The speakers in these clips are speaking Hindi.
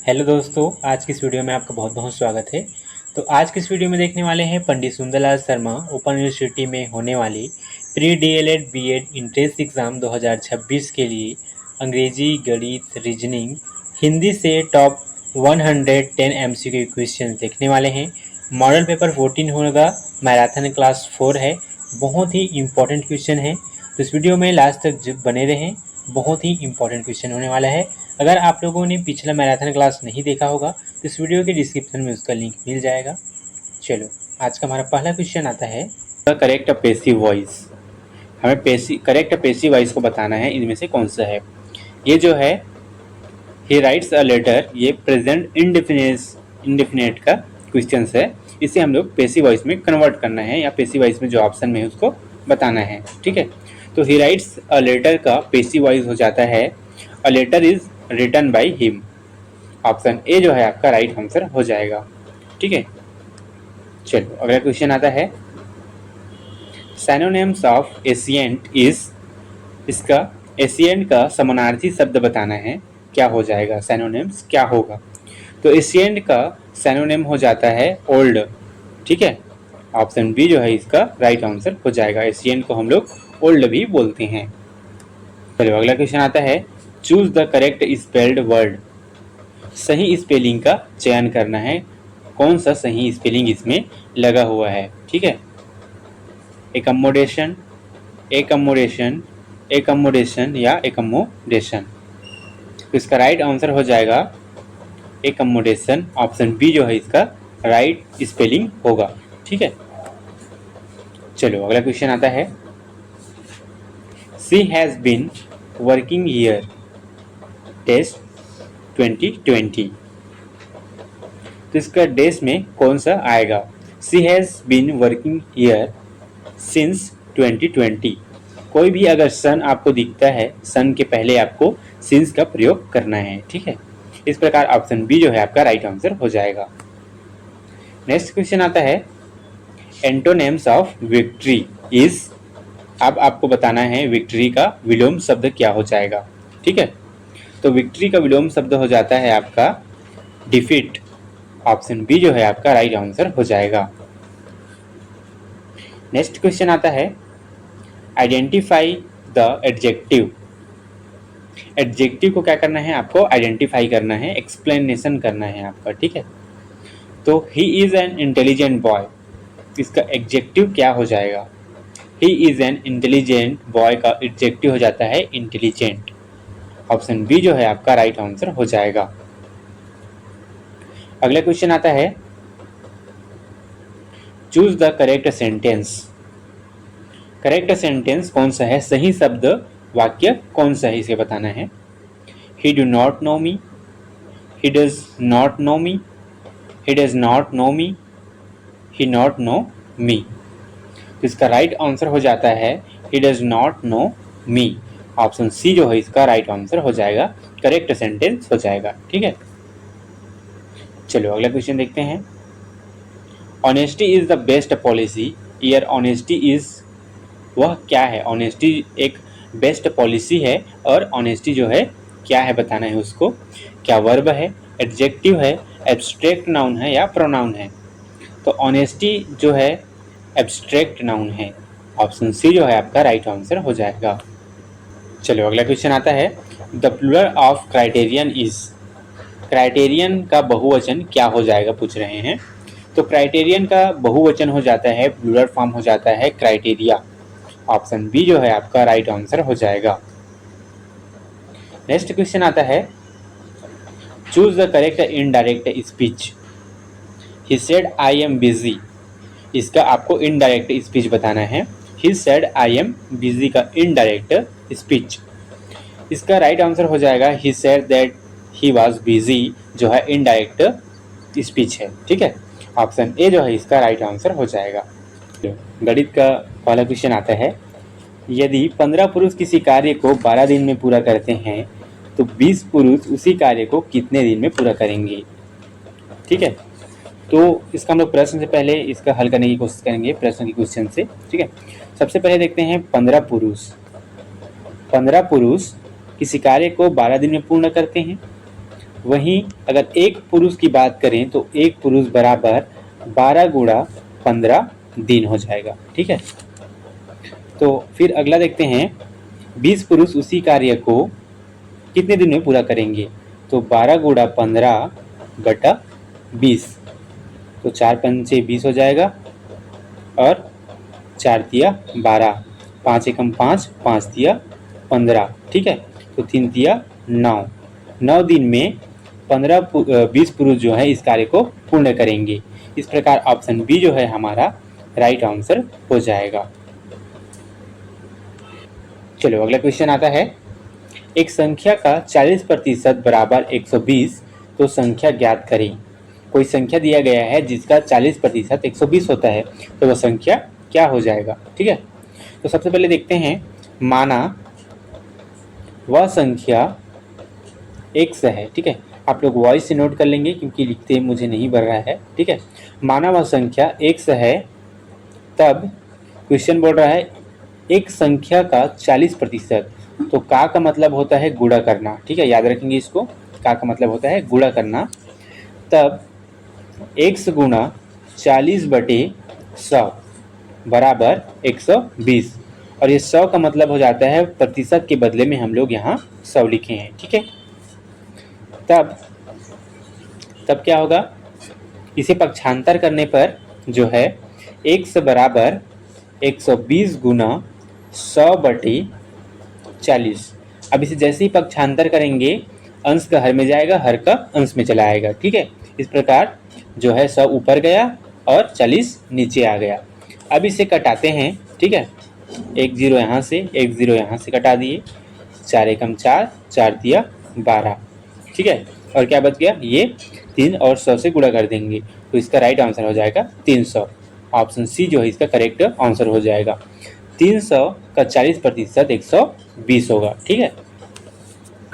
हेलो दोस्तों, आज की इस वीडियो में आपका बहुत बहुत स्वागत है। तो आज की इस वीडियो में देखने वाले हैं पंडित सुंदरलाल शर्मा ओपन यूनिवर्सिटी में होने वाली pre DElEd BEd entrance exam 2026 के लिए अंग्रेजी, गणित, रीजनिंग, हिंदी से टॉप 110 एमसीक्यू क्वेश्चन देखने वाले हैं। मॉडल पेपर 14 होगा, मैराथन क्लास 4 है। बहुत ही इम्पोर्टेंट क्वेश्चन है, तो इस वीडियो में लास्ट तक बने रहें। बहुत ही इम्पोर्टेंट क्वेश्चन होने वाला है। अगर आप लोगों ने पिछला मैराथन क्लास नहीं देखा होगा तो इस वीडियो के डिस्क्रिप्शन में उसका लिंक मिल जाएगा। चलो, आज का हमारा पहला क्वेश्चन आता है करेक्ट पैसिव वॉइस। हमें करेक्ट पैसिव वॉइस को बताना है, इनमें से कौन सा है। ये जो है ही राइट्स अ लेटर, ये प्रेजेंट इंडेफिनेट का क्वेश्चन है। इसे हम लोग पैसिव वॉइस में कन्वर्ट करना है या पैसिव वॉइस में जो ऑप्शन में है उसको बताना है। ठीक है, तो ही राइट्स अ लेटर का पैसिव वॉइस हो जाता है a letter is written by him. Option A जो है आपका राइट आंसर हो जाएगा। ठीक है, चलो अगला क्वेश्चन आता है सिनोनिम्स ऑफ एशिएंट इज। इसका एशिएंट का समानार्थी शब्द बताना है, क्या हो जाएगा, सिनोनिम्स क्या होगा। तो एशिएंट का सिनोनिम हो जाता है ओल्ड। ठीक है, ऑप्शन बी जो है इसका राइट आंसर हो जाएगा। एशिएंट को हम लोग ओल्ड भी बोलते हैं। चलो अगला क्वेश्चन आता है choose the correct spelled word. सही स्पेलिंग का चयन करना है, कौन सा सही स्पेलिंग इसमें लगा हुआ है। ठीक है, एकमोडेशन, एकमोडेशन, एकमोडेशन या एकमोडेशन। तो इसका राइट आंसर हो जाएगा एकमोडेशन। ऑप्शन बी जो है इसका राइट स्पेलिंग होगा। ठीक है, चलो अगला क्वेश्चन आता है she has been working here test 2020। तो इसका डेज में कौन सा आएगा। She has been working here since 2020। कोई भी अगर सन आपको दिखता है, सन के पहले आपको सिंस का प्रयोग करना है। ठीक है, इस प्रकार ऑप्शन बी जो है आपका राइट आंसर हो जाएगा। नेक्स्ट क्वेश्चन आता है एंटोनेम्स ऑफ विक्ट्री इज। अब आपको बताना है विक्ट्री का विलोम शब्द क्या हो जाएगा। ठीक है, तो विक्ट्री का विलोम शब्द हो जाता है आपका डिफीट। ऑप्शन बी जो है आपका राइट आंसर हो जाएगा। नेक्स्ट क्वेश्चन आता है आइडेंटिफाई द एडजेक्टिव। एडजेक्टिव को क्या करना है, आपको आइडेंटिफाई करना है, एक्सप्लेनेशन करना है आपका। ठीक है, तो he is an intelligent boy, इसका एडजेक्टिव क्या हो जाएगा। He is an intelligent boy का एडजेक्टिव हो जाता है इंटेलिजेंट। ऑप्शन बी जो है आपका राइट आंसर हो जाएगा। अगला क्वेश्चन आता है choose the correct sentence. Correct sentence कौन सा है, सही शब्द वाक्य कौन सा है, इसे बताना है। He do not know me, he does not know me, he does not know me, he not know me. तो इसका राइट आंसर हो जाता है he does not know me. Option C जो है इसका राइट आंसर हो जाएगा, करेक्ट सेंटेंस हो जाएगा। ठीक है, चलो अगला क्वेश्चन देखते हैं honesty is the best policy. Year honesty is वह क्या है। ऑनेस्टी एक बेस्ट पॉलिसी है और ऑनेस्टी जो है क्या है बताना है उसको। क्या वर्ब है, एडजेक्टिव है, एब्स्ट्रैक्ट नाउन है या प्रोनाउन है। तो ऑनेस्टी जो है एब्स्ट्रैक्ट नाउन है। ऑप्शन सी जो है आपका राइट आंसर हो जाएगा। चलो अगला क्वेश्चन आता है the plural of criterion is. Criterion का बहुवचन क्या हो जाएगा पूछ रहे हैं। तो क्राइटेरियन का बहुवचन हो जाता है, प्लूरल फॉर्म हो जाता है क्राइटेरिया। ऑप्शन बी जो है आपका राइट आंसर हो जाएगा। नेक्स्ट क्वेश्चन आता है choose the correct indirect speech. He said I am busy, इसका आपको इनडायरेक्ट स्पीच बताना है। He said I am busy का इनडायरेक्ट स्पीच, इसका राइट आंसर हो जाएगा he said that he was busy, जो है इनडायरेक्ट स्पीच है। ठीक है, ऑप्शन ए जो है इसका राइट आंसर हो जाएगा। गणित का पहला क्वेश्चन आता है यदि 15 पुरुष किसी कार्य को 12 दिन में पूरा करते हैं तो 20 पुरुष उसी कार्य को कितने दिन में पूरा करेंगे। ठीक है, तो इसका हम लोग प्रश्न से पहले इसका हल करने की कोशिश करेंगे, प्रश्न की क्वेश्चन से। ठीक है, सबसे पहले देखते हैं 15 पुरुष। 15 पुरुष किसी कार्य को 12 दिन में पूर्ण करते हैं वहीं अगर एक पुरुष की बात करें तो एक पुरुष बराबर 12 गुणा 15 दिन हो जाएगा। ठीक है, तो फिर अगला देखते हैं, 20 पुरुष उसी कार्य को कितने दिन में पूरा करेंगे? तो 12 गुणा 15 बटा 20, तो 4 पंचे 20 हो जाएगा और 4 तिया 12, 5 एकम 5, 5 तिया 15। ठीक है, तो 3 तिया 9, 9 दिन में 20 पुरुष जो है इस कार्य को पूर्ण करेंगे। इस प्रकार ऑप्शन बी जो है हमारा राइट आंसर हो जाएगा। चलो अगला क्वेश्चन आता है, एक संख्या का 40% बराबर 120, तो संख्या ज्ञात करें। कोई संख्या दिया गया है जिसका 40% 120 होता है, तो वह संख्या क्या हो जाएगा? ठीक है, तो सबसे पहले देखते हैं, माना वह संख्या x है। ठीक है, आप लोग वॉइस से नोट कर लेंगे क्योंकि लिखते मुझे नहीं बन रहा है। ठीक है, माना वह संख्या x है, तब क्वेश्चन बोल रहा है एक संख्या का 40%, तो का मतलब होता है गुणा करना। ठीक है, याद रखेंगे इसको, का मतलब होता है गुणा करना। तब x गुणा 40/100 बराबर 120, और ये 100 का मतलब हो जाता है प्रतिशत के बदले में हम लोग यहाँ 100 लिखे हैं। ठीक है, तब क्या होगा, इसे पक्षांतर करने पर जो है x बराबर 120 गुना 100/40। अब इसे जैसे ही पक्षांतर करेंगे, अंश का हर में जाएगा, हर का अंश में चला आएगा। ठीक है, इस प्रकार जो है 100 ऊपर गया और 40 नीचे आ गया। अब इसे कटाते हैं। ठीक है, एक जीरो यहाँ से, एक जीरो यहाँ से कटा दिए, 4 एकम 4, 4 तिया 12। ठीक है, और क्या बच गया, ये 3 और 100 से गुणा कर देंगे, तो इसका राइट आंसर हो जाएगा 300। ऑप्शन सी जो है इसका करेक्ट आंसर हो जाएगा। 300 का 40% 120 होगा। ठीक है,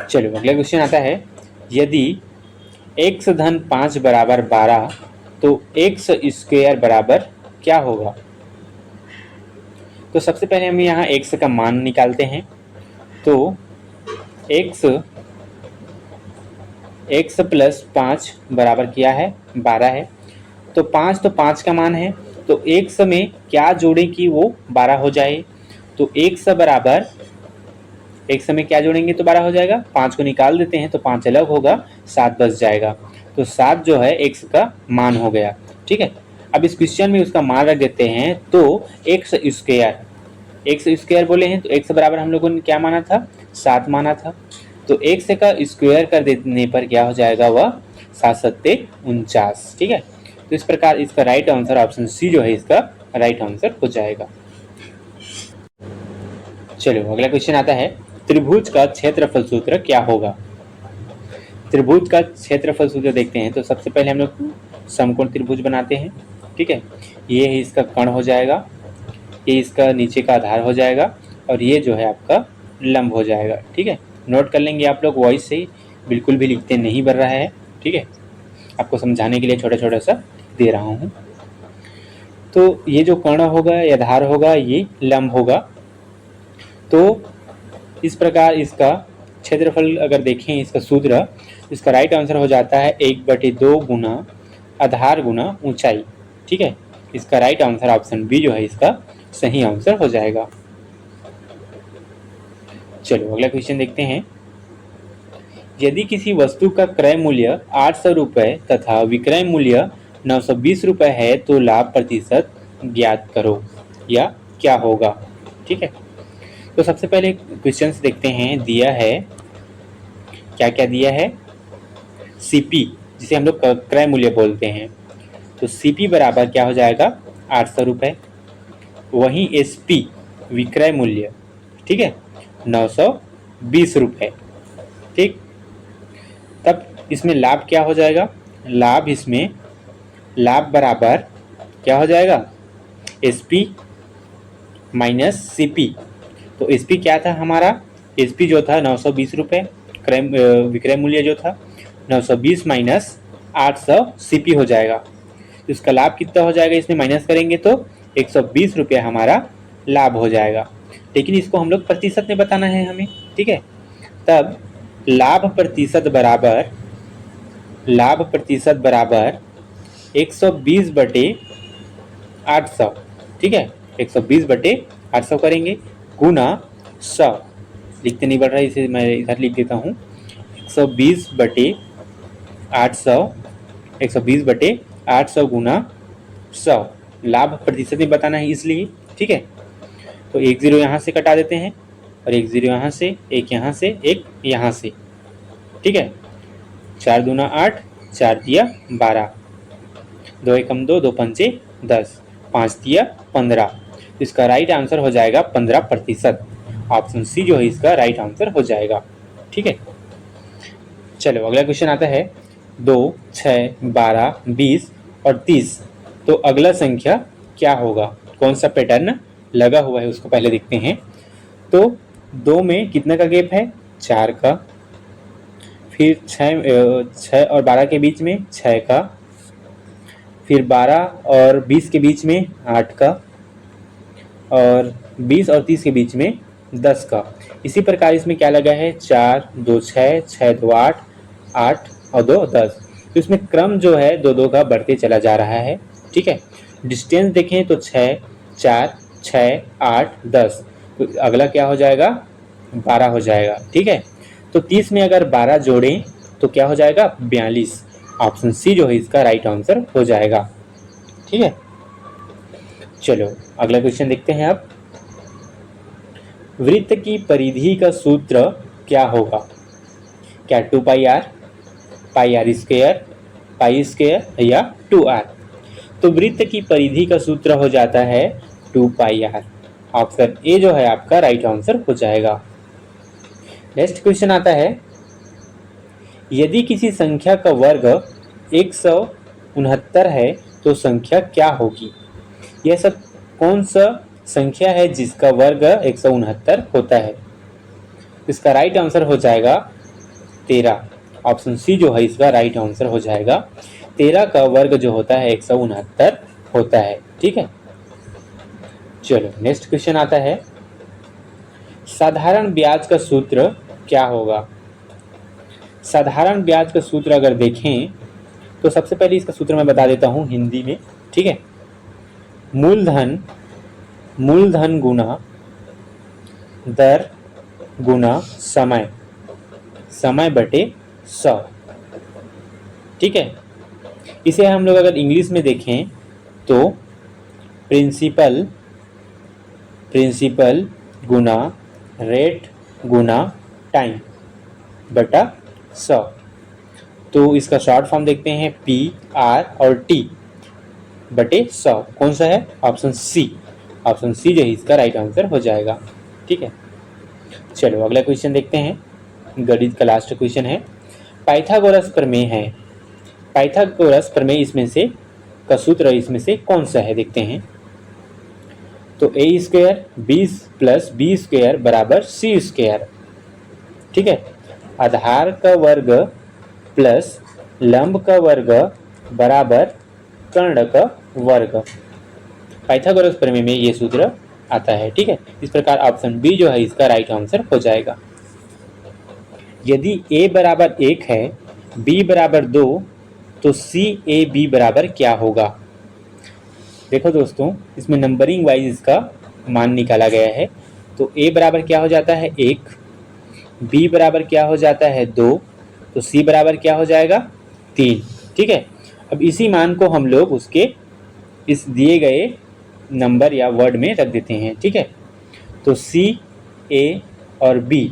चलो अगला क्वेश्चन आता है, यदि x धन 5 बराबर 12, तो x स्क्वायर बराबर क्या होगा? तो सबसे पहले हम यहाँ x का मान निकालते हैं। तो x प्लस 5 बराबर क्या है, 12 है। तो 5 का मान है, तो x में क्या जोड़ें कि वो 12 हो जाए? तो x बराबर, x में क्या जोड़ेंगे तो 12 हो जाएगा। 5 को निकाल देते हैं तो 5 अलग होगा, 7 बच जाएगा। तो 7 जो है x का मान हो गया। ठीक है, अब इस क्वेश्चन में उसका मान रख देते हैं। तो x स्क्वायर बोले हैं, तो x बराबर हम लोगों ने क्या माना था, 7 माना था। तो x का स्क्वायर कर देने पर क्या हो जाएगा, वह 7 सत्ते 49। ठीक है, तो इस प्रकार इसका राइट आंसर ऑप्शन सी जो है इसका राइट आंसर हो जाएगा। चलो अगला क्वेश्चन आता है, त्रिभुज का क्षेत्रफल सूत्र क्या होगा? त्रिभुज का क्षेत्रफल सूत्र देखते हैं। तो सबसे पहले हम लोग समकोण त्रिभुज बनाते हैं। ठीक है, ये ही इसका कर्ण हो जाएगा, ये इसका नीचे का आधार हो जाएगा, और ये जो है आपका लंब हो जाएगा। ठीक है, नोट कर लेंगे आप लोग वॉइस से ही, बिल्कुल भी लिखते नहीं बन रहा है। ठीक है, आपको समझाने के लिए छोटा छोटा सा दे रहा हूँ। तो ये जो कर्ण होगा या आधार होगा, ये लंब होगा। तो इस प्रकार इसका क्षेत्रफल अगर देखें, इसका सूत्र, इसका राइट आंसर हो जाता है 1/2 गुना आधार गुना ऊंचाई। ठीक है, इसका राइट आंसर ऑप्शन बी जो है इसका सही आंसर हो जाएगा। चलो अगला क्वेश्चन देखते हैं, यदि किसी वस्तु का क्रय मूल्य 800 रुपये तथा विक्रय मूल्य 920 रुपये है, तो लाभ प्रतिशत ज्ञात करो, या क्या होगा? ठीक है, तो सबसे पहले क्वेश्चन देखते हैं। दिया है, क्या क्या दिया है, सीपी जिसे हम लोग क्रय मूल्य बोलते हैं। तो सीपी बराबर क्या हो जाएगा, 800 रुपये। वहीं एसपी विक्रय मूल्य, ठीक है, 920 रुपये। ठीक, तब इसमें लाभ क्या हो जाएगा, लाभ इसमें लाभ बराबर क्या हो जाएगा, एसपी माइनस सीपी। तो एसपी क्या था हमारा, एसपी जो था 920 रुपये, विक्रय मूल्य जो था 920 माइनस 800 सीपी हो जाएगा। तो इसका लाभ कितना हो जाएगा, इसमें माइनस करेंगे तो 120 रुपये हमारा लाभ हो जाएगा। लेकिन इसको हम लोग प्रतिशत में बताना है हमें। ठीक है, तब लाभ प्रतिशत बराबर लाभ प्रतिशत बराबर 120/800, ठीक है, 120/800 करेंगे गुना 100, लिखते नहीं बढ़ रहा है इसे मैं इधर लिख देता हूँ। 120/800, 120/800 गुना 100, लाभ प्रतिशत में बताना है इसलिए, ठीक है। तो एक जीरो यहाँ से कटा देते हैं और एक जीरो यहाँ से, एक यहाँ से, एक यहाँ से, ठीक है। 4 दूना 8, 4 दिया 12, 2 एकम 2, 2 पंचे 10, 5 दिया 15। तो इसका राइट आंसर हो जाएगा 15%। ऑप्शन सी जो है इसका राइट आंसर हो जाएगा, ठीक है। चलो अगला क्वेश्चन आता है 2, 6, 12, 20 और 30। तो अगला संख्या क्या होगा, कौन सा पैटर्न लगा हुआ है उसको पहले देखते हैं। तो 2 में कितने का गैप है, 4 का, फिर 6 और 12 के बीच में 6 का, फिर 12 और 20 के बीच में 8 का, और 20 और 30 के बीच में 10 का। इसी प्रकार इसमें क्या लगा है, 4, 2, 6, 6, 2, 8, 8 और 2, 10। तो इसमें क्रम जो है 2, 2 का बढ़ते चला जा रहा है, ठीक है। डिस्टेंस देखें तो 6, 4, 6, 8, 10। तो अगला क्या हो जाएगा, 12 हो जाएगा, ठीक है। तो 30 में अगर 12 जोड़ें तो क्या हो जाएगा, 42। ऑप्शन सी जो है इसका राइट आंसर हो जाएगा, ठीक है। चलो अगला क्वेश्चन देखते हैं अब। वृत्त की परिधि का सूत्र क्या होगा, क्या 2πr, πr square, pi square या 2r। तो वृत्त की परिधि का सूत्र हो जाता है 2πr। ऑप्शन ए जो है आपका राइट आंसर हो जाएगा। नेक्स्ट क्वेश्चन आता है, यदि किसी संख्या का वर्ग 169 है तो संख्या क्या होगी। यह सब कौन सा संख्या है जिसका वर्ग 169 होता है। इसका राइट आंसर हो जाएगा 13। ऑप्शन सी जो है इसका राइट आंसर हो जाएगा। 13 का वर्ग जो होता है 169 होता है, ठीक है। चलो नेक्स्ट क्वेश्चन आता है, साधारण ब्याज का सूत्र क्या होगा। साधारण ब्याज का सूत्र अगर देखें तो सबसे पहले इसका सूत्र मैं बता देता हूं हिंदी में, ठीक है। मूलधन गुना दर गुना समय, समय बटे 100, ठीक है। इसे हम लोग अगर इंग्लिश में देखें तो प्रिंसिपल गुना रेट गुना टाइम बटा 100। तो इसका शॉर्ट फॉर्म देखते हैं PR और T बटे 100, कौन सा है, ऑप्शन सी। ऑप्शन सी जो है इसका राइट आंसर हो जाएगा, ठीक है। चलो अगला क्वेश्चन देखते हैं, गणित का लास्ट क्वेश्चन है। पाइथागोरस प्रमेय है, पाइथागोरस प्रमेय इसमें से का सूत्र इसमें से कौन सा है, देखते हैं। तो a स्क्वायर 20 + b स्क्वायर बराबर c स्क्वायर, ठीक है। आधार का वर्ग प्लस लंब का वर्ग बराबर कर्ण का वर्ग, पाइथागोरस प्रमेय में ये सूत्र आता है, ठीक है। इस प्रकार ऑप्शन बी जो है इसका राइट आंसर हो जाएगा। यदि a बराबर 1 है, b बराबर 2, तो CAB बराबर क्या होगा। देखो दोस्तों, इसमें नंबरिंग वाइज इसका मान निकाला गया है। तो a बराबर क्या हो जाता है 1, b बराबर क्या हो जाता है 2, तो c बराबर क्या हो जाएगा 3, ठीक है। अब इसी मान को हम लोग उसके इस दिए गए नंबर या वर्ड में रख देते हैं, ठीक है। तो C, A और B,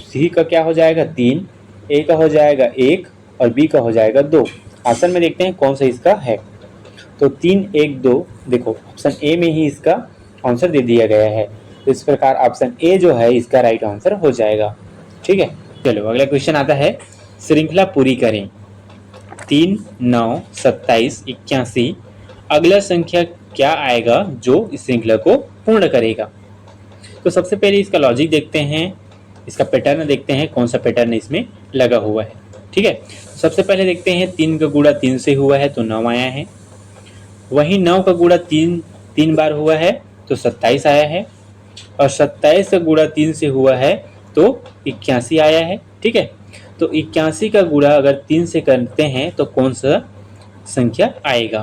C का क्या हो जाएगा 3, A का हो जाएगा 1 और B का हो जाएगा 2। आंसर में देखते हैं कौन सा इसका है। तो 3, 1, 2, देखो ऑप्शन ए में ही इसका आंसर दे दिया गया है। तो इस प्रकार ऑप्शन ए जो है इसका राइट आंसर हो जाएगा, ठीक है। चलो अगला क्वेश्चन आता है, श्रृंखला पूरी करें। 3, 9, 27, 81। अगला संख्या क्या आएगा जो इस श्रृंखला को पूर्ण करेगा। तो सबसे पहले इसका लॉजिक देखते हैं, इसका पैटर्न देखते हैं कौन सा पैटर्न इसमें लगा हुआ है, ठीक है। सबसे पहले देखते हैं 3 का गुणा 3 से हुआ है तो 9 आया है। वहीं 9 का गुणा 3 बार हुआ है तो 27 आया है। और 27 का गुणा 3 से हुआ है तो 81 आया है, ठीक है। तो 81 का गुणा अगर 3 से करते हैं तो कौन सा संख्या आएगा?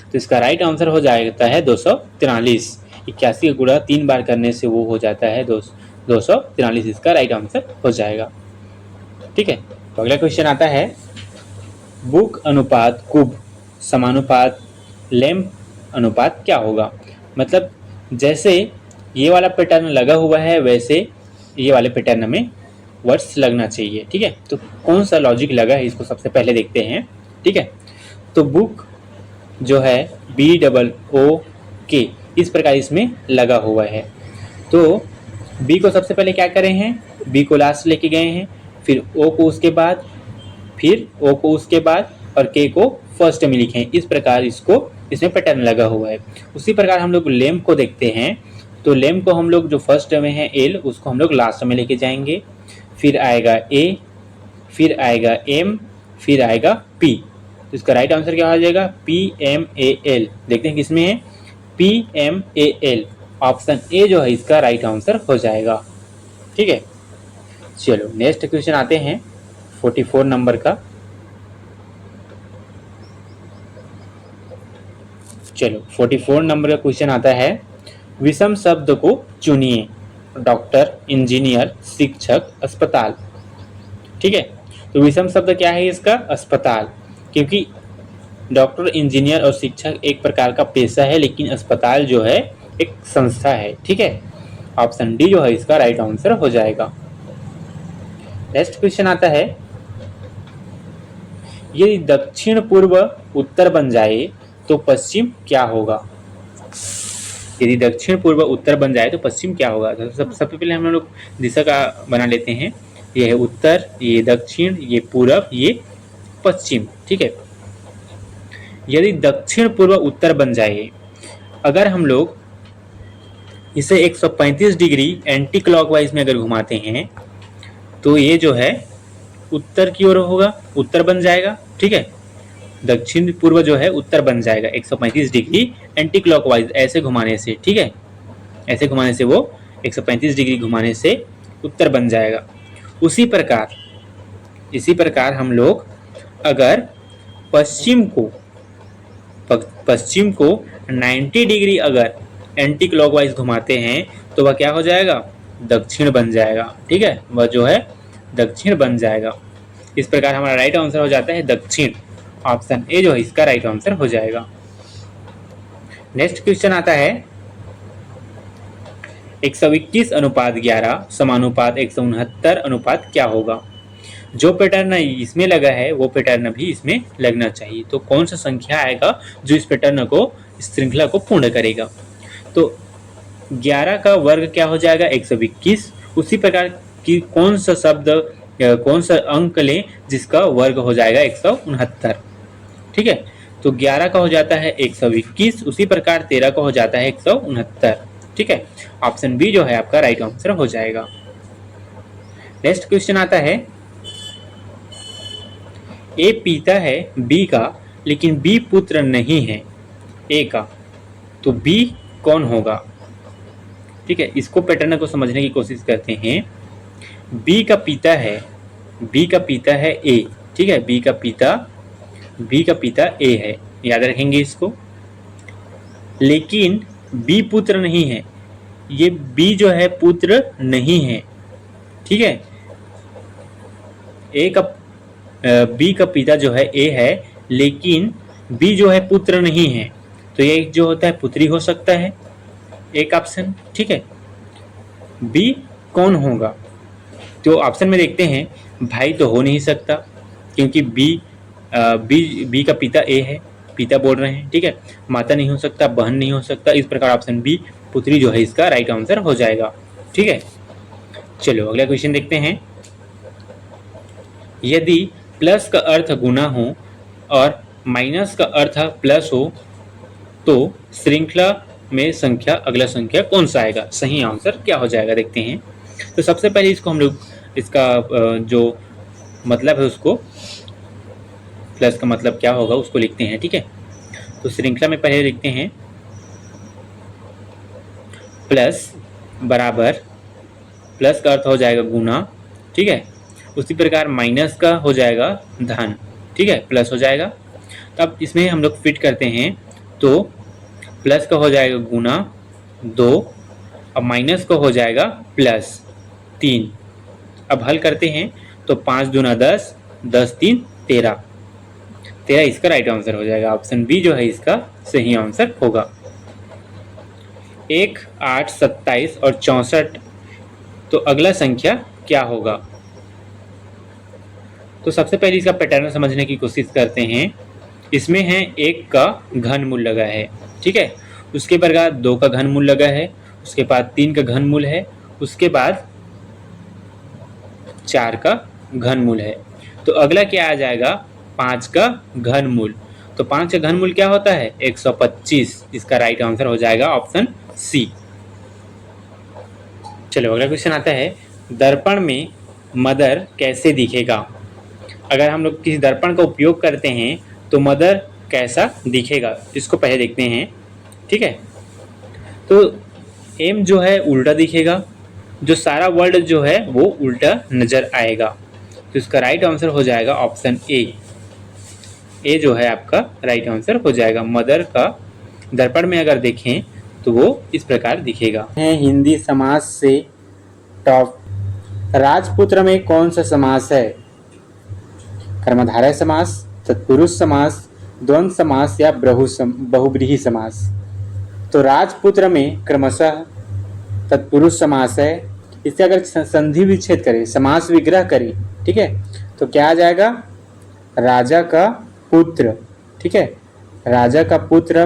तो इसका राइट आंसर हो जाता है 243। 81 का गुणा 3 बार करने से वो हो जाता है 243। इसका राइट आंसर हो जाएगा। ठीक है, तो अगला क्वेश्चन आता है, बुक अनुपात कुब समानुपात लैंप अनुपात क्या होगा? मतलब जैसे ये वाला पैटर्न लगा हुआ है वैसे ये वाले पैटर्न में वर्ड्स लगना चाहिए। ठीक है, तो कौन सा लॉजिक लगा है इसको सबसे पहले देखते हैं। ठीक है, तो बुक जो है BOOK इस प्रकार इसमें लगा हुआ है। तो बी को सबसे पहले क्या करें हैं, बी को लास्ट लेके गए हैं, फिर ओ को उसके बाद, फिर ओ को उसके बाद और के को फर्स्ट में लिखे। इस प्रकार इसमें पैटर्न लगा हुआ है। उसी प्रकार हम लोग लैंप को देखते हैं, तो लैंप को हम लोग जो फर्स्ट में है एल उसको हम लोग लास्ट में लेके जाएंगे, फिर आएगा ए, फिर आएगा एम, फिर आएगा पी। तो इसका राइट आंसर क्या हो जाएगा? PMAL। देखते हैं किसमें है, PMAL। ऑप्शन ए जो है इसका राइट आंसर हो जाएगा। ठीक है, चलो नेक्स्ट क्वेश्चन आते हैं 44 नंबर का। चलो 44 नंबर का क्वेश्चन आता है, विषम शब्द को चुनिए। डॉक्टर, इंजीनियर, शिक्षक, अस्पताल। ठीक है, तो विषम शब्द क्या है इसका? अस्पताल। क्योंकि डॉक्टर, इंजीनियर और शिक्षक एक प्रकार का पेशा है, लेकिन अस्पताल जो है एक संस्था है। ठीक है, ऑप्शन डी जो है इसका राइट आंसर हो जाएगा। नेक्स्ट क्वेश्चन आता है, यदि दक्षिण पूर्व उत्तर बन जाए तो पश्चिम क्या होगा? यदि दक्षिण पूर्व उत्तर बन जाए तो पश्चिम क्या होगा? तो सबसे पहले हम लोग दिशा का बना लेते हैं। ये है उत्तर, ये दक्षिण, ये पूरब, ये पश्चिम। ठीक है, यदि दक्षिण पूर्व उत्तर बन जाए, अगर हम लोग इसे 135 डिग्री एंटी क्लॉकवाइज में अगर घुमाते हैं तो ये जो है उत्तर की ओर होगा, उत्तर बन जाएगा। ठीक है, दक्षिण पूर्व जो है उत्तर बन जाएगा 135 डिग्री एंटी क्लॉकवाइज ऐसे घुमाने से। ठीक है, ऐसे घुमाने से वो 135 डिग्री घुमाने से उत्तर बन जाएगा। इसी प्रकार हम लोग अगर पश्चिम को 90 डिग्री अगर एंटी क्लॉकवाइज घुमाते हैं तो वह क्या हो जाएगा? दक्षिण बन जाएगा। ठीक है, वह जो है दक्षिण बन जाएगा। इस प्रकार हमारा राइट आंसर हो जाता है दक्षिण। ऑप्शन ए जो है इसका राइट आंसर हो जाएगा। नेक्स्ट क्वेश्चन आता है, 121 अनुपात 11 समानुपात 169 अनुपात क्या होगा? जो पैटर्न इसमें लगा है वो पैटर्न भी इसमें लगना चाहिए। तो कौन सा संख्या आएगा जो इस पैटर्न को, इस श्रृंखला को पूर्ण करेगा? तो 11 का वर्ग क्या हो जाएगा? 121। उसी प्रकार की कौन सा शब्द, कौन सा अंक लें जिसका वर्ग हो जाएगा 169? ठीक है, तो 11 का हो जाता है 121, उसी प्रकार 13 का हो जाता है 169। ठीक है, ऑप्शन बी जो है आपका राइट आंसर हो जाएगा। नेक्स्ट क्वेश्चन आता है, ए पिता है बी का लेकिन बी पुत्र नहीं है ए का, तो बी कौन होगा? ठीक है, इसको पैटर्न को समझने की कोशिश करते हैं। बी का पिता है ए। ठीक है, बी का पिता ए है, याद रखेंगे इसको। लेकिन बी पुत्र नहीं है, ये बी जो है पुत्र नहीं है। ठीक है, बी का पिता जो है ए है, लेकिन बी जो है पुत्र नहीं है, तो ये जो होता है पुत्री हो सकता है, एक ऑप्शन। ठीक है, बी कौन होगा? तो ऑप्शन में देखते हैं, भाई तो हो नहीं सकता क्योंकि बी का पिता ए है, पिता बोल रहे हैं। ठीक है, माता नहीं हो सकता, बहन नहीं हो सकता। इस प्रकार ऑप्शन बी पुत्री जो है इसका राइट आंसर हो जाएगा। ठीक है, चलो अगला क्वेश्चन देखते हैं। यदि प्लस का अर्थ गुना हो और माइनस का अर्थ प्लस हो तो श्रृंखला में अगला संख्या कौन सा आएगा? सही आंसर क्या हो जाएगा देखते हैं। तो सबसे पहले इसको हम लोग इसका जो मतलब है उसको, प्लस का मतलब क्या होगा उसको लिखते हैं। ठीक है, तो श्रृंखला में पहले लिखते हैं प्लस बराबर, प्लस का अर्थ हो जाएगा गुना। ठीक है, उसी प्रकार माइनस का हो जाएगा धन, ठीक है, प्लस हो जाएगा। तो अब इसमें हम लोग फिट करते हैं, तो प्लस का हो जाएगा गुना 2, अब माइनस का हो जाएगा प्लस 3। अब हल करते हैं तो 5 दूना 10, 10 3 13, 13 इसका राइट आंसर हो जाएगा। ऑप्शन बी जो है इसका सही आंसर होगा। 1, 8, 27 और 64, तो अगला संख्या क्या होगा? तो सबसे पहले इसका पैटर्न समझने की कोशिश करते हैं। इसमें है 1 का घनमूल लगा है, ठीक है, उसके बाद 2 का घनमूल लगा है, उसके बाद 3 का घनमूल है, उसके बाद 4 का घनमूल है। तो अगला क्या आ जाएगा? 5 का घनमूल। तो 5 का घनमूल क्या होता है? 125। इसका राइट आंसर हो जाएगा ऑप्शन सी। चलो अगला क्वेश्चन आता है, दर्पण में मदर कैसे दिखेगा? अगर हम लोग किसी दर्पण का उपयोग करते हैं तो मदर कैसा दिखेगा, इसको पहले देखते हैं, ठीक है। तो एम जो है उल्टा दिखेगा, जो सारा वर्ड जो है वो उल्टा नजर आएगा। तो इसका राइट आंसर हो जाएगा ऑप्शन ए। ए जो है आपका राइट आंसर हो जाएगा। मदर का दर्पण में अगर देखें तो वो इस प्रकार दिखेगा। है हिंदी समास से टॉप। राजपुत्र में कौन सा समास है? कर्मधारय समास, तत्पुरुष समास, द्वंद्व समास या बहुब्रीहि समास? तो राजपुत्र में क्रमशः तत्पुरुष समास है। इससे अगर संधि विच्छेद करें, समास विग्रह करें, ठीक है, तो क्या आ जाएगा? राजा का पुत्र, ठीक है, राजा का पुत्र,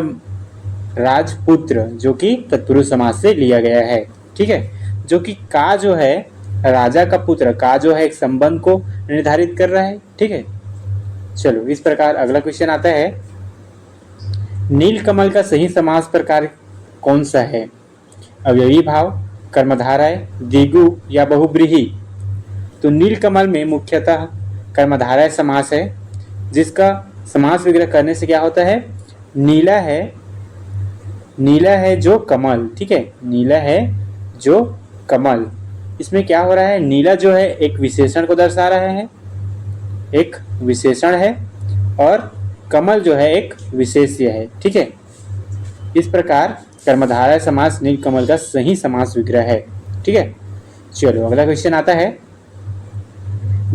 राजपुत्र, जो कि तत्पुरुष समास से लिया गया है, ठीक है। जो कि का जो है, राजा का पुत्र का जो है एक संबंध को निर्धारित कर रहा है, ठीक है। चलो इस प्रकार अगला क्वेश्चन आता है, नीलकमल का सही समास प्रकार कौन सा है? अवयवी भाव, कर्मधारय, द्विगु या बहुब्रीहि? तो नीलकमल में मुख्यतः कर्मधारय समास है, जिसका समास विग्रह करने से क्या होता है? नीला है, नीला है जो कमल, ठीक है, नीला है जो कमल। इसमें क्या हो रहा है? नीला जो है एक विशेषण को दर्शा रहा है, एक विशेषण है, और कमल जो है एक विशेष्य है, ठीक है। इस प्रकार कर्मधारय समास नीलकमल का सही समास विग्रह है, ठीक है। चलो अगला क्वेश्चन आता है,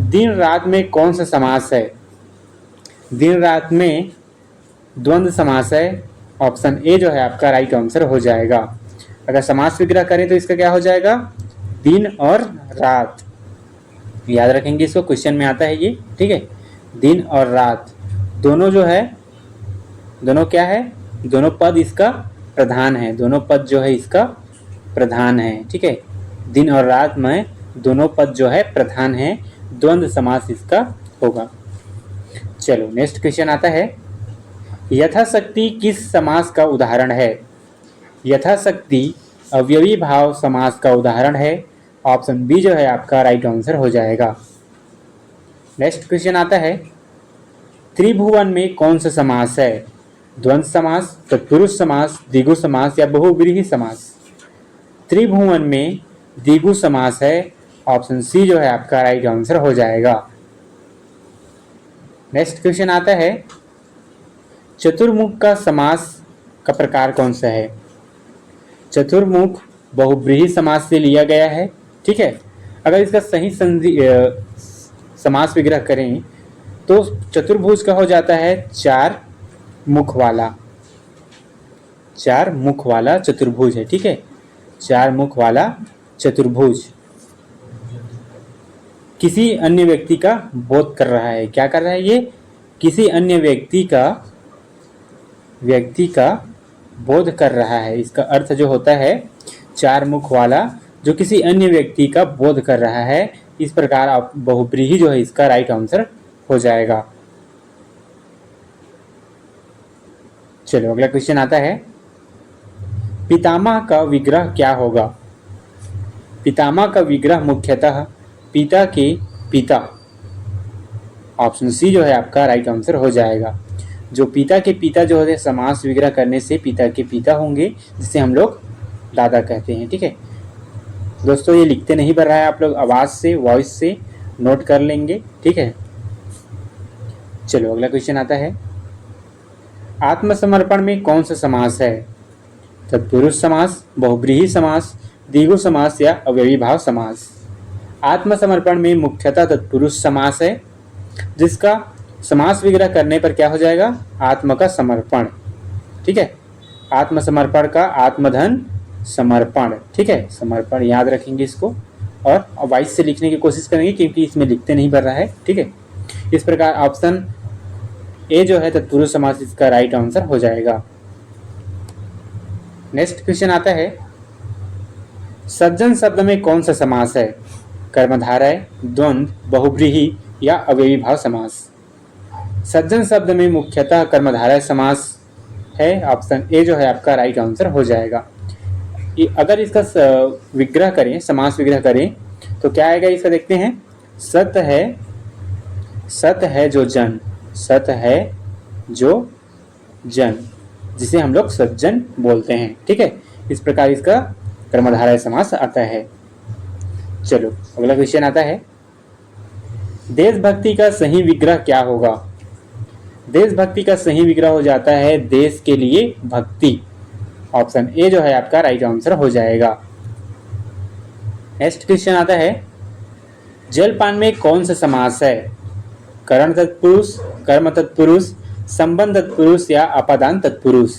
दिन रात में कौन सा समास है? दिन रात में द्वंद्व समास है। ऑप्शन ए जो है आपका राइट आंसर हो जाएगा। अगर समास विग्रह करें तो इसका क्या हो जाएगा? दिन और रात। याद रखेंगे इसको, क्वेश्चन में आता है ये, ठीक है। दिन और रात दोनों जो है, दोनों क्या है? दोनों पद इसका प्रधान है, दोनों पद जो है इसका प्रधान है, ठीक है। दिन और रात में दोनों पद जो है प्रधान है, द्वंद्व समास इसका होगा। चलो नेक्स्ट क्वेश्चन आता है, यथाशक्ति किस समास का उदाहरण है? यथाशक्ति अवयवी भाव समास का उदाहरण है। ऑप्शन बी जो है आपका राइट आंसर हो जाएगा। नेक्स्ट क्वेश्चन आता है, त्रिभुवन में कौन सा समास है? द्वंद्व समास, तत्पुरुष समास, द्विगु समास या बहुब्रीहि समास? त्रिभुवन में द्विगु समास है। ऑप्शन सी जो है आपका राइट आंसर हो जाएगा। नेक्स्ट क्वेश्चन आता है, चतुर्मुख का समास का प्रकार कौन सा है? चतुर्मुख बहुब्रीहि समास से लिया गया है, ठीक है। अगर इसका सही संधि समास विग्रह करें तो चतुर्भुज का हो जाता है चार मुख वाला, चार मुख वाला चतुर्भुज है, ठीक है, चार मुख वाला चतुर्भुज। किसी अन्य व्यक्ति का बोध कर रहा है। क्या कर रहा है ये? किसी अन्य व्यक्ति का बोध कर रहा है। इसका अर्थ जो होता है चार मुख वाला, जो किसी अन्य व्यक्ति का बोध कर रहा है। इस प्रकार आप बहुब्रीहि जो है इसका राइट आंसर हो जाएगा। चलो अगला क्वेश्चन आता है, पितामह का विग्रह क्या होगा? पितामह का विग्रह मुख्यतः पिता के पिता। ऑप्शन सी जो है आपका राइट आंसर हो जाएगा। जो पिता के पिता जो होते हैं, समास विग्रह करने से पिता के पिता होंगे, जिसे हम लोग दादा कहते हैं, ठीक है। दोस्तों ये लिखते नहीं पढ़ रहा है आप लोग, आवाज़ से, वॉइस से नोट कर लेंगे, ठीक है। चलो अगला क्वेश्चन आता है, आत्मसमर्पण में कौन सा समास है? तत्पुरुष समास, बहुब्रीहि समास, द्विगु समास या अव्ययीभाव समास? आत्मसमर्पण में मुख्यतः तत्पुरुष समास है, जिसका समास विग्रह करने पर क्या हो जाएगा? आत्म का समर्पण, ठीक है। आत्मसमर्पण का आत्मधन समर्पण, ठीक है। समर्पण याद रखेंगे इसको और वाइस से लिखने की कोशिश करेंगे क्योंकि इसमें लिखते नहीं बन रहा है, ठीक है। इस प्रकार ऑप्शन ए जो है तत्पुरुष समास इसका राइट आंसर हो जाएगा। नेक्स्ट क्वेश्चन आता है, सज्जन शब्द में कौन सा समास है? कर्मधारय, द्वंद्व, बहुब्रीहि या अव्ययीभाव समास? सज्जन शब्द में मुख्यतः कर्मधारय समास है, ऑप्शन ए जो है आपका राइट आंसर हो जाएगा। अगर इसका विग्रह करें, समास विग्रह करें तो क्या आएगा इसका देखते हैं। सत है जो जन, सत है जो जन, जिसे हम लोग सज्जन बोलते हैं, ठीक है। इस प्रकार इसका कर्मधारय समास आता है। चलो अगला क्वेश्चन आता है, देशभक्ति का सही विग्रह क्या होगा? देशभक्ति का सही विग्रह हो जाता है देश के लिए भक्ति, ऑप्शन ए जो है आपका राइट आंसर हो जाएगा। नेक्स्ट क्वेश्चन आता है, जलपान में कौन सा समास है? करण तत्पुरुष, कर्म तत्पुरुष, संबंध तत्पुरुष या अपादान तत्पुरुष?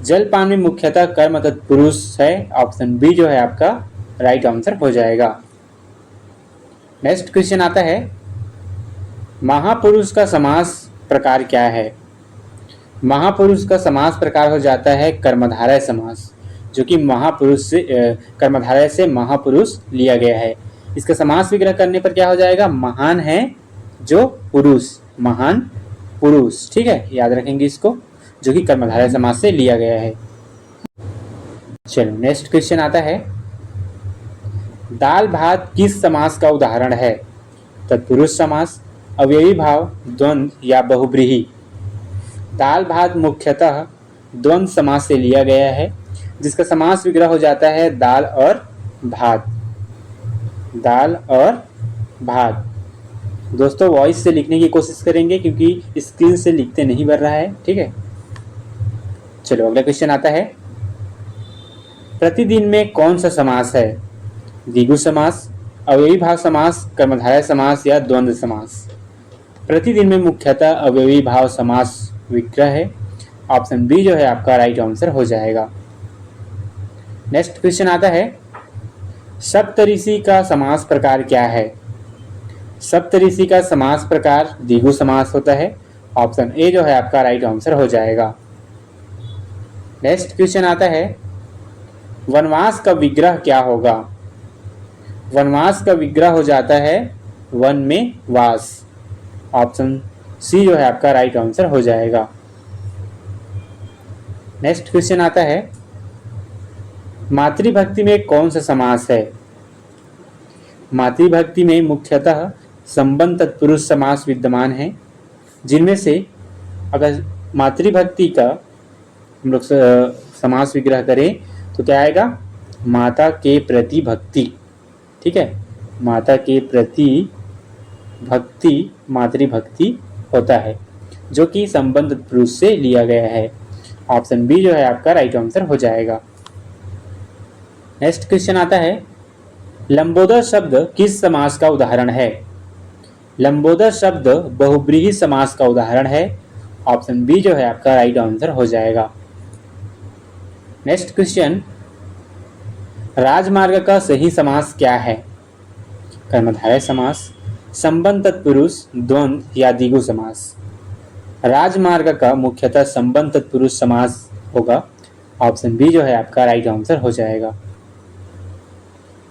जलपान में मुख्यतः कर्म तत्पुरुष है, ऑप्शन बी जो है आपका राइट आंसर हो जाएगा। नेक्स्ट क्वेश्चन आता है, महापुरुष का समास प्रकार क्या है? महापुरुष का समास प्रकार हो जाता है कर्मधारय समास, जो कि महापुरुष से कर्मधारय से महापुरुष लिया गया है। इसका समास विग्रह करने पर क्या हो जाएगा? महान है जो पुरुष, महान पुरुष, ठीक है, याद रखेंगे इसको, जो कि कर्मधारय समास से लिया गया है। चलो नेक्स्ट क्वेश्चन आता है, दाल भात किस समास का उदाहरण है? तत्पुरुष समास, अव्ययी भाव, द्वंद्व या बहुब्रीहि? दाल भात मुख्यतः द्वंद्व समास से लिया गया है, जिसका समास विग्रह हो जाता है दाल और भात, दाल और भात। दोस्तों वॉइस से लिखने की कोशिश करेंगे क्योंकि स्क्रीन से लिखते नहीं बन रहा है, ठीक है। चलो अगला क्वेश्चन आता है, प्रतिदिन में कौन सा समास है? द्विगु समास, अव्ययी भाव समास, कर्मधारय समास या द्वंद्व समास? प्रतिदिन में मुख्यतः अव्ययी भाव समास विग्रह है, ऑप्शन बी जो है आपका राइट आंसर हो जाएगा। नेक्स्ट क्वेश्चन आता है, सप्तऋषि का समास प्रकार क्या है? सप्तऋषि का समास प्रकार द्विगु समास होता है, ऑप्शन ए जो है आपका राइट आंसर हो जाएगा। नेक्स्ट क्वेश्चन आता है, वनवास का विग्रह क्या होगा? वनवास का विग्रह हो जाता है वन में वास, ऑप्शन सी जो है आपका राइट आंसर हो जाएगा। नेक्स्ट क्वेश्चन आता है, मातृभक्ति में कौन सा समास है? मातृभक्ति में मुख्यतः संबंध तत्पुरुष समास विद्यमान है, जिनमें से अगर मातृभक्ति का हम लोग समास विग्रह करें तो क्या आएगा? माता के प्रति भक्ति, ठीक है, माता के प्रति भक्ति मातृभक्ति होता है, जो कि संबंध पुरुष से लिया गया है, ऑप्शन बी जो है आपका राइट आंसर हो जाएगा। नेक्स्ट क्वेश्चन आता है, लंबोदर शब्द किस समास का उदाहरण है? लंबोदर शब्द बहुब्रीहि समास का उदाहरण है, ऑप्शन बी जो है आपका राइट आंसर हो जाएगा। नेक्स्ट क्वेश्चन, राजमार्ग का सही समास क्या है? कर्मधारय समास, संबंध तत्पुरुष, द्वंद्व या द्विगु समास? राजमार्ग का मुख्यतः संबंध तत्पुरुष समास होगा, ऑप्शन बी जो है आपका राइट आंसर हो जाएगा।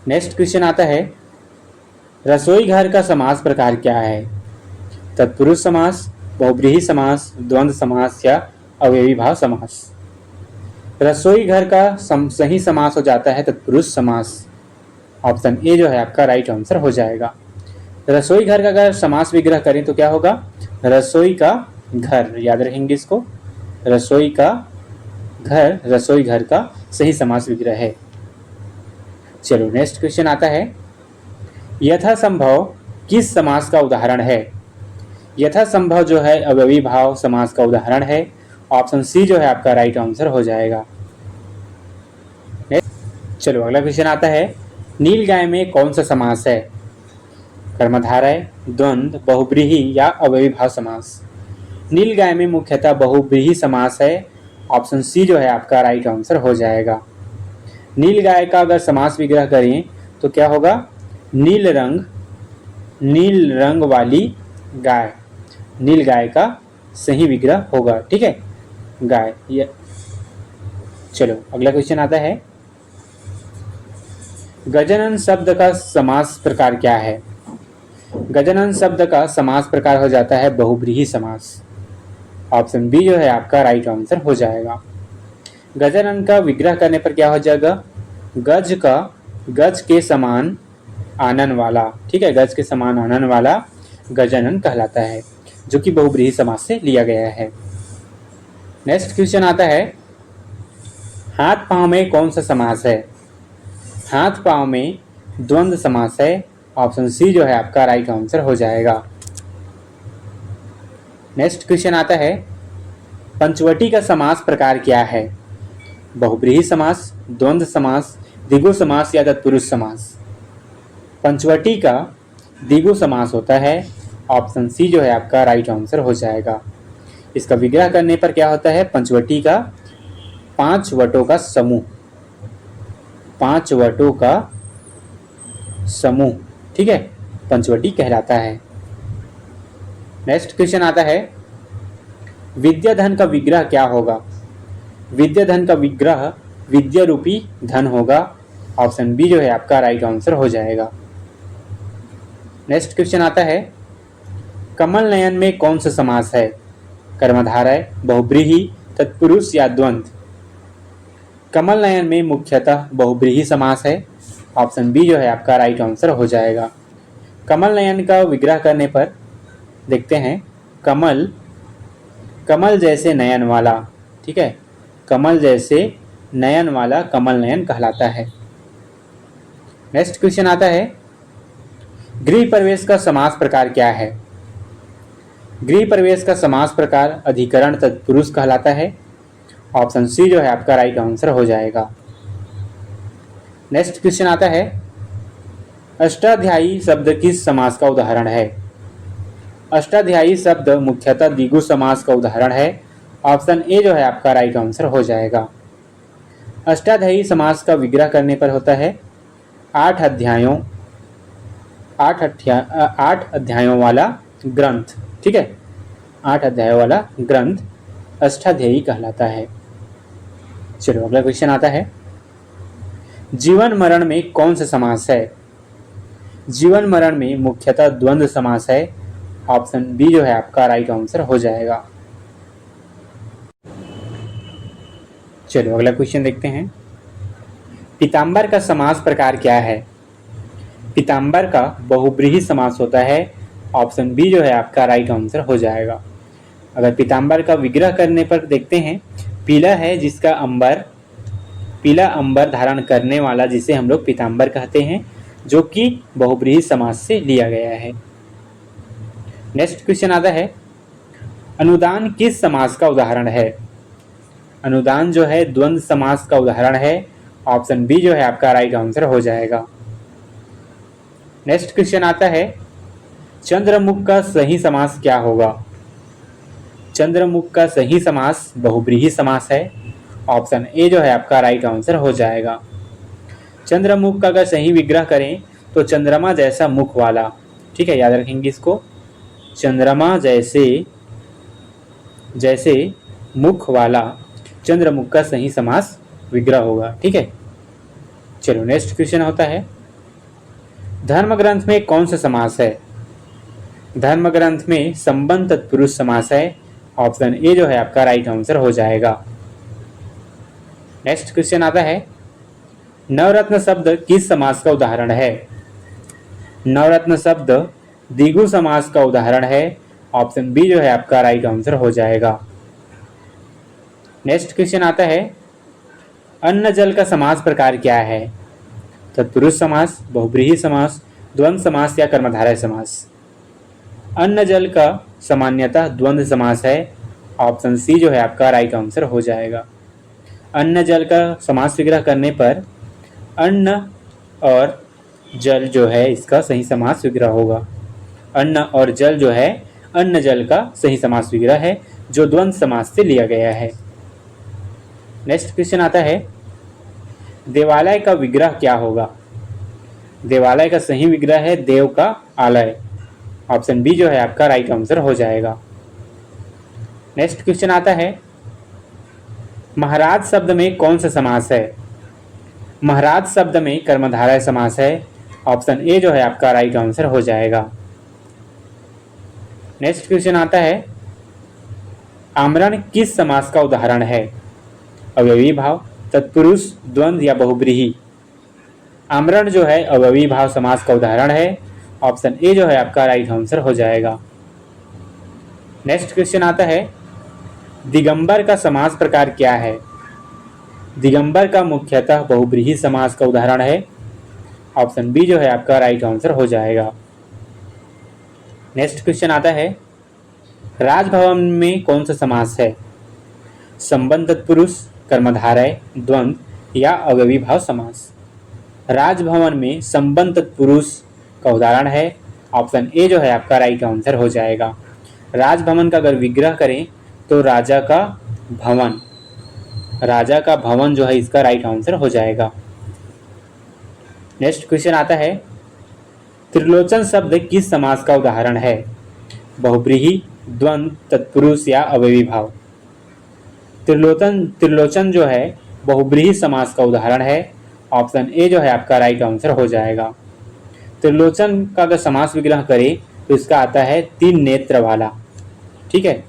नेक्स्ट क्वेश्चन आता है, रसोई घर का समास प्रकार क्या है? तत्पुरुष समास, बहुब्रीहि समास, द्वंद्व समास या अव्ययी भाव समास? रसोई घर का सही समास हो जाता है तत्पुरुष समास, ऑप्शन ए जो है आपका राइट आंसर हो जाएगा। रसोई घर का अगर समास विग्रह करें तो क्या होगा? रसोई का घर, याद रखेंगे इसको, रसोई का घर, रसोई घर का सही समास विग्रह है। चलो नेक्स्ट क्वेश्चन आता है, यथासंभव किस समास का उदाहरण है? यथासंभव जो है अव्ययी भाव समास का उदाहरण है। ऑप्शन सी जो है आपका राइट आंसर हो जाएगा। चलो अगला क्वेश्चन आता है, नीलगाय में कौन सा समास है? कर्मधारय, द्वंद्व, बहुब्रीहि या अव्ययी भाव समास? नीलगाय में मुख्यतः बहुब्रीहि समास है। ऑप्शन सी जो है आपका राइट आंसर हो जाएगा। नीलगाय का अगर समास विग्रह करें तो क्या होगा? नील रंग वाली गाय, नीलगाय का सही विग्रह होगा। ठीक है, गाय। चलो अगला क्वेश्चन आता है, गजानन शब्द का समास प्रकार क्या है? गजानन शब्द का समास प्रकार हो जाता है बहुब्रीहि समास। ऑप्शन बी जो है आपका राइट आंसर हो जाएगा। गजानन का विग्रह करने पर क्या हो जाएगा? गज के समान आनन वाला। ठीक है, गज के समान आनन वाला गजानन कहलाता है, जो कि बहुब्रीहि समास से लिया गया है। नेक्स्ट क्वेश्चन आता है, हाथ पांव में कौन सा समास है? हाथ पांव में द्वंद्व समास है। ऑप्शन सी जो है आपका राइट आंसर हो जाएगा। नेक्स्ट क्वेश्चन आता है, पंचवटी का समास प्रकार क्या है? बहुब्रीहि समास, द्वंद्व समास, द्विगु समास या तत्पुरुष समास? पंचवटी का द्विगु समास होता है। ऑप्शन सी जो है आपका राइट आंसर हो जाएगा। इसका विग्रह करने पर क्या होता है? पंचवटी का 5 वटों का समूह, 5 वटों का समूह, ठीक है, पंचवटी कहलाता है। नेक्स्ट क्वेश्चन आता है, विद्याधन का विग्रह क्या होगा? विद्याधन का विग्रह विद्या रूपी धन होगा। ऑप्शन बी जो है आपका राइट आंसर हो जाएगा। नेक्स्ट क्वेश्चन आता है, कमल नयन में कौन सा समास है? कर्मधारय, बहुब्रीहि, तत्पुरुष या द्वंद्व? कमल नयन में मुख्यतः बहुब्रीहि समास है। ऑप्शन बी जो है आपका राइट आंसर हो जाएगा। कमल नयन का विग्रह करने पर देखते हैं, कमल जैसे नयन वाला, ठीक है, कमल जैसे नयन वाला कमल नयन कहलाता है। नेक्स्ट क्वेश्चन आता है, गृह प्रवेश का समास प्रकार क्या है? गृह प्रवेश का समास प्रकार अधिकरण तत्पुरुष कहलाता है। ऑप्शन सी जो है आपका राइट आंसर हो जाएगा। नेक्स्ट क्वेश्चन आता है, अष्टाध्यायी शब्द किस समास का उदाहरण है? अष्टाध्यायी शब्द मुख्यतः द्विगु समास का उदाहरण है। ऑप्शन ए जो है आपका राइट आंसर हो जाएगा। अष्टाध्यायी समास का विग्रह करने पर होता है 8 अध्यायों वाला ग्रंथ, ठीक है, 8 अध्यायों वाला ग्रंथ अष्टाध्यायी कहलाता है। चलो अगला क्वेश्चन आता है, जीवन मरण में कौन सा समास है? जीवन मरण में मुख्यतः द्वंद्व समास है। ऑप्शन बी जो है आपका राइट आंसर हो जाएगा। चलो अगला क्वेश्चन देखते हैं, पीताम्बर का समास प्रकार क्या है? पीताम्बर का बहुब्रीहि समास होता है। ऑप्शन बी जो है आपका राइट आंसर हो जाएगा। अगर पीताम्बर का विग्रह करने पर देखते हैं, पीला है जिसका अंबर, पीला अंबर धारण करने वाला जिसे हम लोग पीताम्बर कहते हैं, जो कि बहुब्रीहि समास से लिया गया है। नेक्स्ट क्वेश्चन आता है, अनुदान किस समास का उदाहरण है? अनुदान जो है द्वंद्व समास का उदाहरण है। ऑप्शन बी जो है आपका राइट आंसर हो जाएगा। नेक्स्ट क्वेश्चन आता है, चंद्रमुख का सही समास क्या होगा? चंद्रमुख का सही समास बहुब्रीहि समास है। ऑप्शन ए जो है आपका राइट आंसर हो जाएगा। चंद्रमुख का अगर सही विग्रह करें तो चंद्रमा जैसा मुख वाला, ठीक है, याद रखेंगे इसको, चंद्रमा जैसे मुख वाला चंद्रमुख का सही समास विग्रह होगा। ठीक है, चलो नेक्स्ट क्वेश्चन होता है, धर्म ग्रंथ में कौन सा समास है? धर्म ग्रंथ में संबंध तत्पुरुष समास है। ऑप्शन ए जो है आपका राइट आंसर हो जाएगा। नेक्स्ट क्वेश्चन आता है, नवरत्न शब्द किस समास का उदाहरण है? नवरत्न शब्द द्विगु समास का उदाहरण है। ऑप्शन बी जो है आपका राइट आंसर हो जाएगा। नेक्स्ट क्वेश्चन आता है, अन्न जल का समास प्रकार क्या है? तत्पुरुष समास, बहुब्रीहि समास, द्वंद्व समास या कर्मधारय समास। अन्न जल का सामान्यतः द्वंद्व समास है। ऑप्शन सी जो है आपका राइट आंसर हो जाएगा। अन्न जल का समास विग्रह करने पर अन्न और जल जो है इसका सही समास विग्रह होगा। अन्न और जल जो है अन्न जल का सही समास विग्रह है जो द्वंद्व समास से लिया गया है। नेक्स्ट क्वेश्चन आता है, देवालय का विग्रह क्या होगा? देवालय का सही विग्रह है देव का आलय। ऑप्शन बी जो है आपका राइट आंसर हो जाएगा। नेक्स्ट क्वेश्चन आता है, महाराज शब्द में कौन सा समास है? महाराज शब्द में कर्मधारय समास है। ऑप्शन ए जो है आपका राइट आंसर हो जाएगा। नेक्स्ट क्वेश्चन आता है, आमरण किस समास का उदाहरण है? अव्ययी भाव, तत्पुरुष, द्वंद्व या बहुब्रीहि? आमरण जो है अव्ययी भाव समास का उदाहरण है। ऑप्शन ए जो है आपका राइट आंसर हो जाएगा। नेक्स्ट क्वेश्चन आता है, दिगंबर का समास प्रकार क्या है? दिगंबर का मुख्यतः बहुब्रीहि समास का उदाहरण है। ऑप्शन बी जो है आपका राइट आंसर हो जाएगा। नेक्स्ट क्वेश्चन आता है, राजभवन में कौन सा समास है? संबंध तत्पुरुष, कर्मधारय, द्वंद्व या अव्ययी भाव समास? राजभवन में संबंध तत्पुरुष का उदाहरण है। ऑप्शन ए जो है आपका राइट आंसर हो जाएगा। राजभवन का अगर विग्रह करें तो राजा का भवन, राजा का भवन जो है इसका राइट आंसर हो जाएगा। नेक्स्ट क्वेश्चन आता है, त्रिलोचन शब्द किस समास का उदाहरण है? बहुब्रीहि, द्वंद्व, तत्पुरुष या अव्ययी भाव? त्रिलोचन जो है बहुब्रीहि समास का उदाहरण है। ऑप्शन ए जो है आपका राइट आंसर हो जाएगा। त्रिलोचन का अगर समास विग्रह करें तो इसका आता है तीन नेत्र वाला। ठीक है,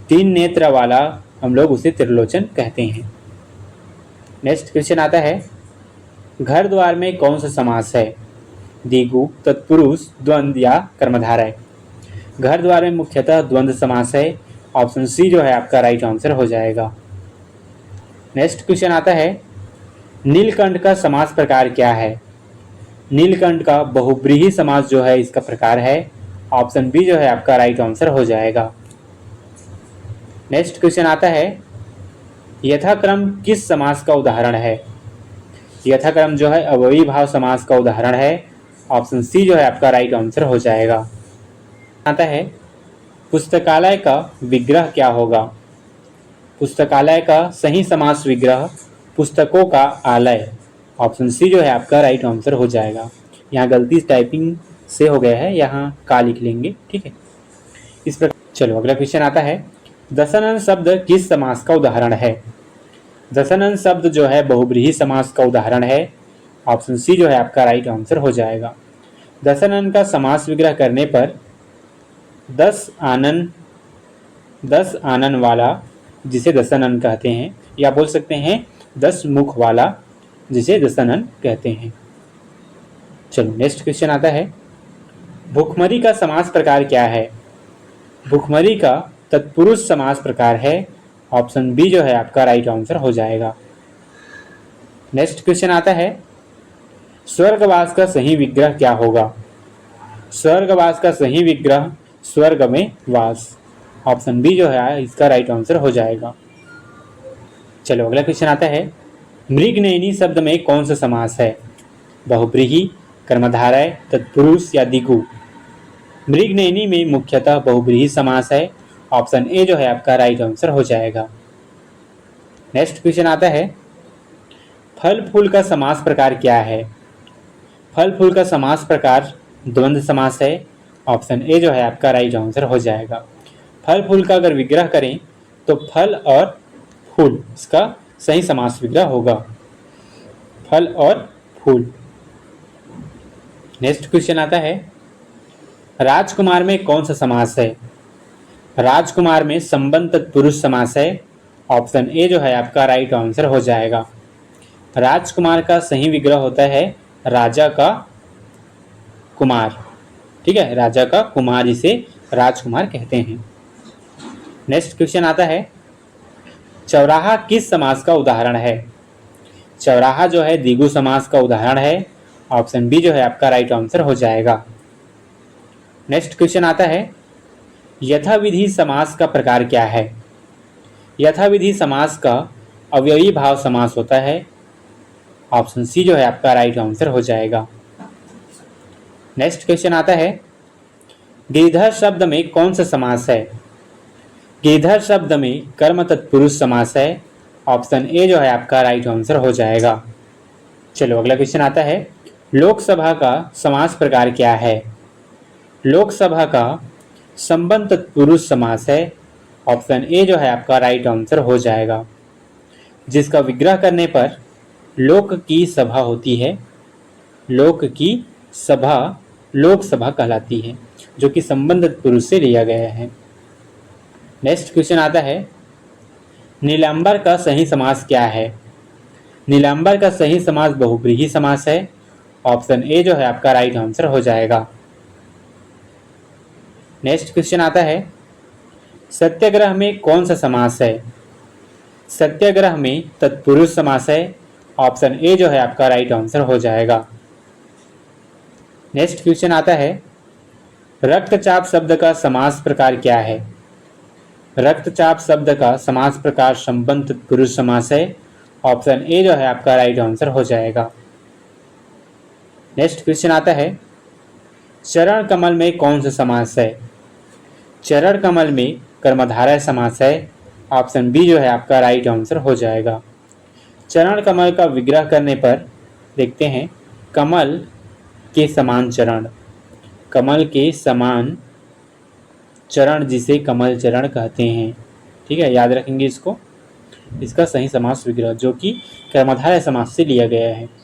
तीन नेत्र वाला हम लोग उसे त्रिलोचन कहते हैं। नेक्स्ट क्वेश्चन आता है, घर द्वार में कौन सा समास है? द्विगु, तत्पुरुष, द्वंद्व या कर्मधारय? घर द्वार में मुख्यतः द्वंद्व समास है। ऑप्शन सी जो है आपका राइट आंसर हो जाएगा। नेक्स्ट क्वेश्चन आता है, नीलकंठ का समास प्रकार क्या है? नीलकंठ का बहुब्रीहि समास जो है इसका प्रकार है। ऑप्शन बी जो है आपका राइट आंसर हो जाएगा। नेक्स्ट क्वेश्चन आता है, यथाक्रम किस समास का उदाहरण है? यथाक्रम जो है अव्ययी भाव समास का उदाहरण है। ऑप्शन सी जो है आपका राइट आंसर हो जाएगा। आता है, पुस्तकालय का विग्रह क्या होगा? पुस्तकालय का सही समास विग्रह पुस्तकों का आलय। ऑप्शन सी जो है आपका राइट आंसर हो जाएगा। यहाँ गलती टाइपिंग से हो गया है, यहाँ का लिख लेंगे। ठीक है, इस प्रकार। चलो अगला क्वेश्चन आता है, दशनन शब्द किस समास का उदाहरण है? दशनन शब्द जो है बहुब्रीहि समास का उदाहरण है। ऑप्शन सी जो है आपका राइट आंसर हो जाएगा। दशनन का समास विग्रह करने पर 10 आनन वाला जिसे दशनन कहते हैं, या बोल सकते हैं 10 मुख वाला जिसे दशनन कहते हैं। चलो नेक्स्ट क्वेश्चन आता है, भुखमरी का समास प्रकार क्या है? भुखमरी का तत्पुरुष समास प्रकार है। ऑप्शन बी जो है आपका राइट आंसर हो जाएगा। नेक्स्ट क्वेश्चन आता है, स्वर्गवास का सही विग्रह क्या होगा? स्वर्गवास का सही विग्रह स्वर्ग में वास। ऑप्शन बी जो है इसका राइट आंसर हो जाएगा। चलो अगला क्वेश्चन आता है, मृगनयनी शब्द में कौन सा समास है? बहुब्रीहि, कर्मधारय, तत्पुरुष या द्विगु? मृगनयनी में मुख्यतः बहुब्रीहि समास है। ऑप्शन ए जो है आपका राइट आंसर हो जाएगा। नेक्स्ट क्वेश्चन आता है, फल फूल का समास प्रकार क्या है? फल फूल का समास प्रकार द्वंद्व समास है। ऑप्शन ए जो है आपका राइट आंसर हो जाएगा। फल फूल का अगर विग्रह करें तो फल और फूल इसका सही समास विग्रह होगा। फल और फूल। नेक्स्ट क्वेश्चन आता है, राजकुमार में कौन सा समास है? राजकुमार में संबंध तत्पुरुष समास है। ऑप्शन ए जो है आपका राइट आंसर हो जाएगा। राजकुमार का सही विग्रह होता है राजा का कुमार। ठीक है, राजा का कुमार जिसे राजकुमार कहते हैं। नेक्स्ट क्वेश्चन आता है, चौराहा किस समास का उदाहरण है? चौराहा जो है द्विगु समास का उदाहरण है। ऑप्शन बी जो है आपका राइट आंसर हो जाएगा। नेक्स्ट क्वेश्चन आता है, यथाविधि समास का प्रकार क्या है? यथाविधि समास का अवयवी भाव समास होता है। ऑप्शन सी जो है आपका राइट आंसर हो जाएगा। नेक्स्ट क्वेश्चन आता है, गिरिधर शब्द में कौन सा समास है? गिरिधर शब्द में कर्म तत्पुरुष समास है। ऑप्शन ए जो है आपका राइट आंसर हो जाएगा। चलो अगला क्वेश्चन आता है, लोकसभा का समास प्रकार क्या है? लोकसभा का संबंध तत्पुरुष समास है। ऑप्शन ए जो है आपका राइट आंसर हो जाएगा। जिसका विग्रह करने पर लोक की सभा होती है, लोक की सभा लोकसभा कहलाती है, जो कि संबंध तत्पुरुष से लिया गया है। नेक्स्ट क्वेश्चन आता है, नीलांबर का सही समास क्या है? नीलांबर का सही समास बहुब्रीहि समास है। ऑप्शन ए जो है आपका राइट आंसर हो जाएगा। नेक्स्ट क्वेश्चन आता है, सत्याग्रह में कौन सा समास है? सत्याग्रह में तत्पुरुष समास है। ऑप्शन ए जो है आपका राइट आंसर हो जाएगा। नेक्स्ट क्वेश्चन आता है, रक्तचाप शब्द का समास प्रकार क्या है? रक्तचाप शब्द का समास प्रकार संबंध तत्पुरुष समास है। ऑप्शन ए जो है आपका राइट आंसर हो जाएगा। नेक्स्ट क्वेश्चन आता है, चरण कमल में कौन सा समास है? चरण कमल में कर्मधारय समास है। ऑप्शन बी जो है आपका राइट आंसर हो जाएगा। चरण कमल का विग्रह करने पर देखते हैं, कमल के समान चरण, कमल के समान चरण जिसे कमल चरण कहते हैं। ठीक है, याद रखेंगे इसको। इसका सही समास विग्रह जो कि कर्मधारय समास से लिया गया है।